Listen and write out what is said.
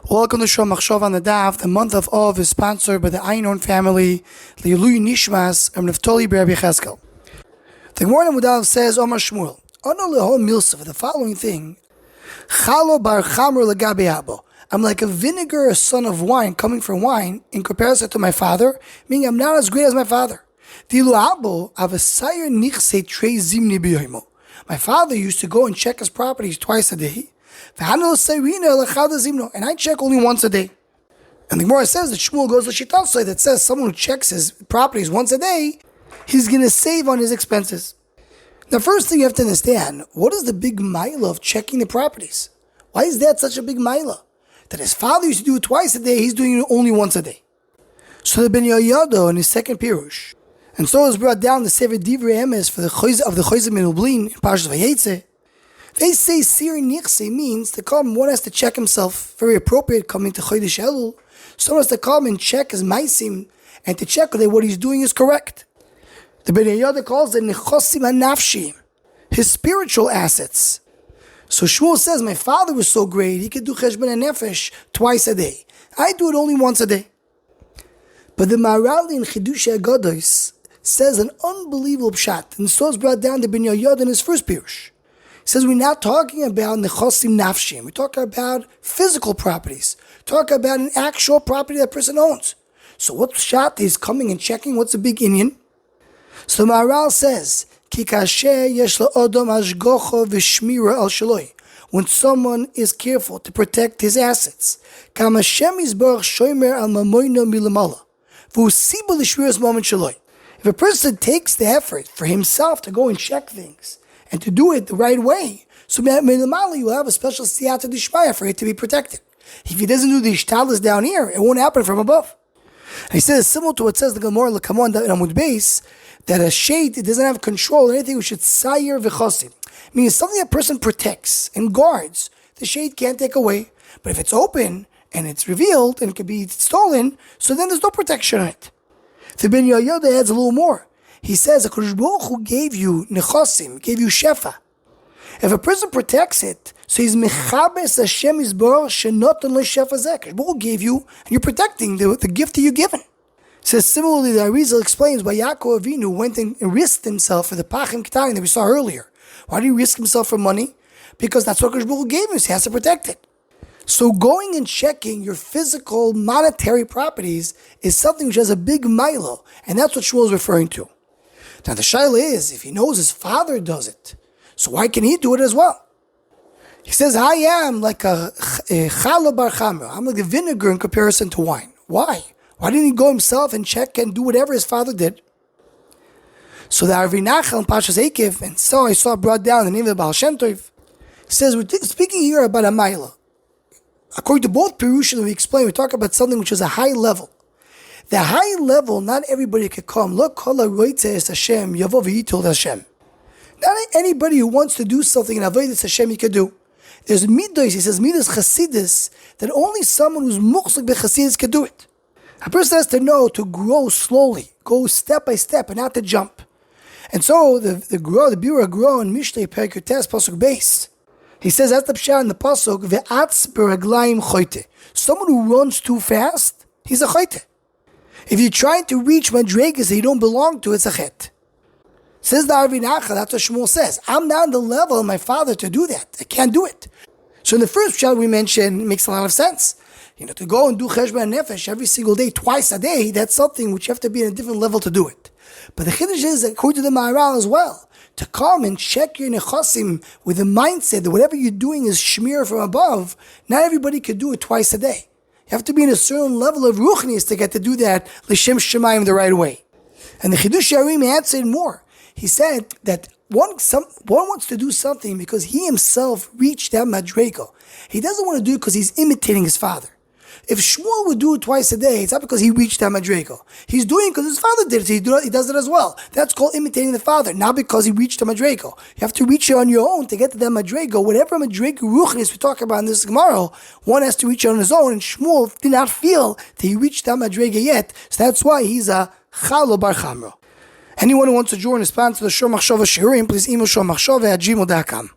Welcome to Shul Machshov on the Daf. The month of Av is sponsored by the Einon family, Li'ului Nishmas, and Neftali Ber Yecheskel. The Gemara in Mudav says, Omar Shmuel, Ono leho milsa, for the following thing, Chalo bar chamr legabe abo. I'm like a vinegar, a son of wine, coming from wine, in comparison to my father, meaning I'm not as great as my father. Dilu abo, avasayer nichse trei zimni biyoimo. My father used to go and check his properties twice a day, and I check only once a day. And the Gemara says that Shmuel goes to Shitasai that says someone who checks his properties once a day, he's going to save on his expenses. The first thing you have to understand, what is the big milah of checking the properties? Why is that such a big milah? That his father used to do it twice a day, he's doing it only once a day. So the Ben Yoyado in his second Pirush, and so is brought down the Sefer Divrei Emes for the Choyz of the Choyz Menublin in Parshas Vayetze. They say Sir Nichse means to come, one has to check himself, very appropriate coming to Chodesh Elul. Someone has to come and check his Maisim and to check that what he's doing is correct. The Ben Yoyada calls it Nechosim HaNafshim, his spiritual assets. So Shmuel says, my father was so great, he could do Cheshbon HaNefesh twice a day. I do it only once a day. But the Maharal in Chidushei HaGados says an unbelievable pshat, and so is brought down the Ben Yoyada in his first Pirush. He says we're not talking about nechosim nafshim. We're talking about physical properties. Talk about an actual property that person owns. So what pshat is coming and checking? What's the big inyan? So the Maharal says, Ki kasher yesh la'odom hashgocha v'shmira al shaloi. When someone is careful to protect his assets, kam Hashem yizbarach shomer al mamoino milamala v'usiba l'shmiras moment shaloi. If a person takes the effort for himself to go and check things and to do it the right way, so minimally you have a special siyata d'shmaya for it to be protected. If he doesn't do the ishtalis down here, it won't happen from above. And he says similar to what says the Gemara L'kamon in Amud Beis, that a shade, it doesn't have control or anything, we should sayer v'chosim. Meaning something that person protects and guards, the shade can't take away. But if it's open and it's revealed and it can be stolen, so then there's no protection on it. The Ben Yoyada adds a little more. He says, HaKadosh Baruch Hu gave you nechosim, gave you shefa. If a person protects it, so he's mechabes Hashem Yisborach shenoton lo shefa zeh. HaKadosh Baruch Hu gave you, and you're protecting the gift that you're given. Says similarly, the Arizal explains why Yaakov Avinu went and risked himself for the pachim ketarim that we saw earlier. Why did he risk himself for money? Because that's what HaKadosh Baruch Hu gave him, so he has to protect it. So going and checking your physical monetary properties is something which has a big milo, and that's what Shmuel is referring to. Now the shaila is, if he knows his father does it, so why can he do it as well? He says, I am like a challah bar chamra. I'm like a vinegar in comparison to wine. Why? Why didn't he go himself and check and do whatever his father did? So the Arvi Nachal in Pashas Ekev, and so I saw brought down the name of the Baal Shem Tov, says we're speaking here about a maila. According to both Pirushim that we explain, we talk about something which is a high level. The high level, not everybody could come. Look, kol ha'roitze es Hashem, yavo v'yitol Hashem. Not anybody who wants to do something in avodas Hashem he could do. There's midos, he says midos chasidus, that only someone who's muchzak b'chasidus could do it. A person has to know to grow slowly, go step by step, and not to jump. And so the Bira grow in Mishlei Perek Yutes Pasuk Beis. He says that's the pshat in the pasuk ve'atz beraglayim choite. Someone who runs too fast, he's a choite. If you're trying to reach madregas that you don't belong to, it's a chet. Says the Arvi Nachal, that's what Shmuel says. I'm not on the level of my father to do that. I can't do it. So in the first pshat we mentioned, it makes a lot of sense. To go and do Cheshbon HaNefesh every single day, twice a day, that's something which you have to be in a different level to do it. But the chiddush is, according to the Maharal as well, to come and check your nechosim with the mindset that whatever you're doing is shmir from above, not everybody could do it twice a day. You have to be in a certain level of ruchnius to get to do that l'shem shemayim the right way. And the Chidush Yarim answered more. He said that one wants to do something because he himself reached that madrego. He doesn't want to do it because he's imitating his father. If Shmuel would do it twice a day, it's not because he reached that madrego. He's doing it because his father did it, so he does it as well. That's called imitating the father, not because he reached the madrego. You have to reach it on your own to get to that madrego. Whatever madrego ruchnis we talk about in this Gemara, one has to reach it on his own, and Shmuel did not feel that he reached that madrego yet, so that's why he's a chalo bar chamra. Anyone who wants to join and sponsor the Shul Machshava Shiurim, please email shulmachshava@gmail.com.